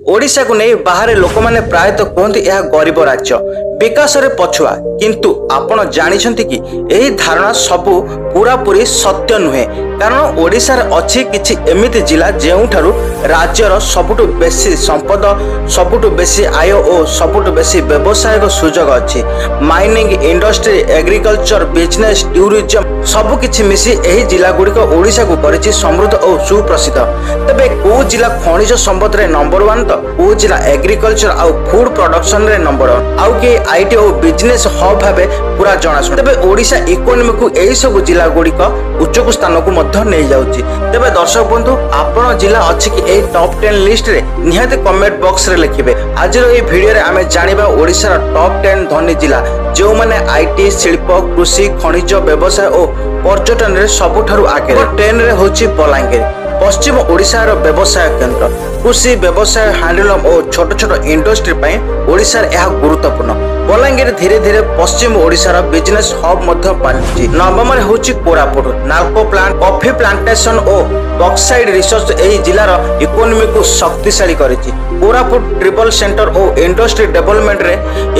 ओडिशा को नहीं बाहर लोक मैंने प्रायतः कहते यह गरीब राज्य विकास रे पछुआ किंतु आपण जानिछंती कि एही धारणा सबु पूरा पूरी सत्य नुहे कारण ओडिशा रे अछि किछि एमिति जिला जेउठारु राज्यर सबुटु बेसी संपद सबुटु बेसी आय और सबुटु बेसी व्यवसायिक सुजोग अछि। Mining industry agriculture business tourism सबु किछि मिसी एही जिला गुडी को ओडिशा को करिछि समृद्ध और सुप्रसिद्ध। तबे को जिला खनिज संपद रे नंबर 1 तो को जिला एग्रीकल्चर आउ फूड प्रोडक्शन रे नंबर 1 आउ के आईटी और बिजनेस हब भाबे पूरा जणाशुना। तबे ओडिशा इकोनॉमी को एही सब जिला गुडी को उच्चक स्थान को मध्य नै जाउछि। तबे दर्शक बंधु आपण जिला अछि कि ए टॉप 10 लिस्ट रे निहाते कमेंट बॉक्स रे लिखिबे। आज रो ए वीडियो रे आमे जानिबा ओडिशा रो टॉप 10 धनी जिला जो माने आईटी शिल्प कृषि खनिज व्यवसाय और पर्यटन रे सबुठारु आगे। 10 रे होछि बलांगीर पश्चिम ओडिशा रो व्यवसाय केंद्र कृषि व्यवसाय हैंडलूम और छोट छोट इंडस्ट्री पई ओडिशा रे यह गुरुत्वपूर्ण। बलांगीर धीरे धीरे पश्चिम ओडिशा रो बिजनेस हब मध्य पालुछि। नवम रे होछि Koraput Nalco plant coffee plantation और बॉक्साइड रिसर्च एही जिलार इकोनॉमी को शक्तिशाली करिछि। कोरापुट ट्रिपल सेंटर और इंडस्ट्री डेवलपमेंट रे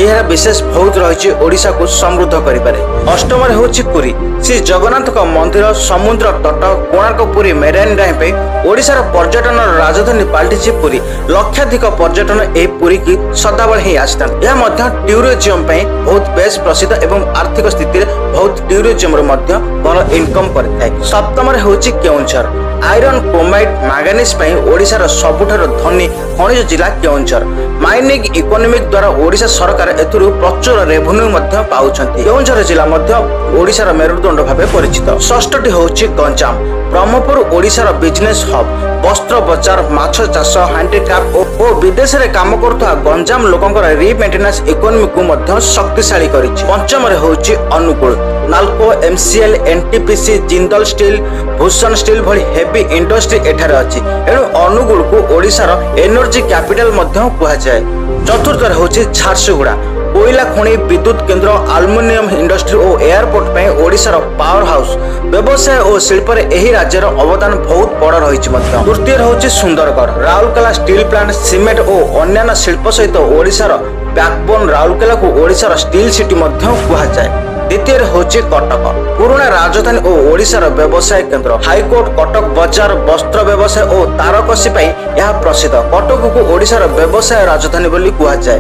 एहा विशेष बहुत रहिछि ओडिशा को समृद्ध करि पारे। अष्टम रे होछि पुरी श्री जगन्नाथ का मंदिर समुद्र तट कोणार्क पुरी मेराइन ड्राइव पे ओडिशा रो पर्यटन राजधानी पाल्टिछि पुरी। लक्षाधिक पर्यटन ए पुरी की सदाबळ ही आस्थान। यह मध्य टूरिज्म पे बहुत बेस प्रसिद्ध एवं आर्थिक स्थिति बहुत टूरिज्म रो मध्य भल इनकम करथाय। सप्तम रे होछि केओंझर आयरन क्रोमाइट मैंगनीज पे ओडिशा रो सबुठार धनी खनिज जिला केओंझर। माइनिंग इकोनॉमिक द्वारा ओडिशा सरकार एथुरु प्रचुर रेवेन्यू मध्य पाउछंती। केओंझर जिला मध्य ओडिशा रो मेरुदंड भाबे परिचित। षष्ठटी होछि गंजाम ब्रह्मपुर ओडिशा रो बिजनेस हब वस्त्र बाजार माछ चाष हैंडीक्राफ्ट और विदेश रे काम करथुवा गंजाम लोकंकर रीमेंटेनेंस इकोनॉमी को मध्य शक्तिशाली करिछि। पंचम रे होछि Angul Nalco MCL NTPC Jindal steel Bhushan steel भली हेवी इंडस्ट्री एठारे अछि। एणु अनुगुल को ओडिशा रो एनर्जी कैपिटल मध्य कुहा जाय। चतुर्थ रे होछि झारसुगुड़ा कोयला खनि विद्युत केंद्र एल्युमिनियम इंडस्ट्री और एयरपोर्ट पे ओडिशा रो पावर हाउस व्यवसाय और शिल्प रे एही राज्यर अवदान बहुत बड़ रहिछि मध्य। तृतीय होछि Sundargarh Rourkela steel plant cement और अन्य शिल्प सहित ओडिशा रो बैकबोन राउरकेला को ओडिशा रो स्टील सिटी मध्य कुहा जाय। द्वितीय होछि कटक पुराना राजधानी और ओडिशा रो व्यवसाय केंद्र हाईकोर्ट कटक बाजार वस्त्र व्यवसाय और तारकसी पई यह प्रसिद्ध। कटक को ओडिशा रो व्यवसाय राजधानी बोली कुहा जाय।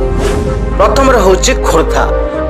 प्रथम रे होछि खोर्धा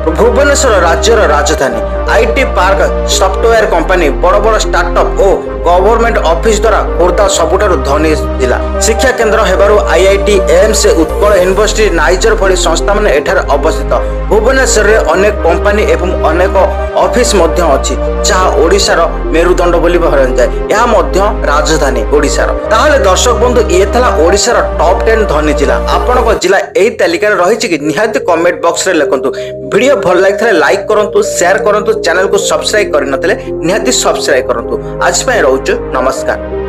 भुवनेश्वर राज्यर राजधानी आईटी पार्क सॉफ्टवेयर कंपनी बड़ बड़ स्टार्टअप और गवर्नमेंट ऑफिस द्वारा खोर्धा सबुठारु धनी जिला। शिक्षा केंद्र हेबारु IIT AIIMS Utkal university NISER भली संस्था माने एठार अवस्थित। भुवनेश्वर रे अनेक कंपनी एवं अनेक ऑफिस मध्य अछि जहा ओडिशा रो मेरुदंड बोली भरन जाय। यह मध्य राजधानी ओडिशा रो। ताहले दर्शक बंधु ये थला ओडिशा रो टॉप 10 धनी जिला। आपनको जिला एही तालिका रे रहिछि कि निहाती कमेंट बॉक्स रे लिखंतु। वीडियो भल लागिथले लाइक करंतु शेयर करंतु चैनल को सब्सक्राइब करि नथले निहाती सब्सक्राइब करंतु। आज पय रहउछु नमस्कार।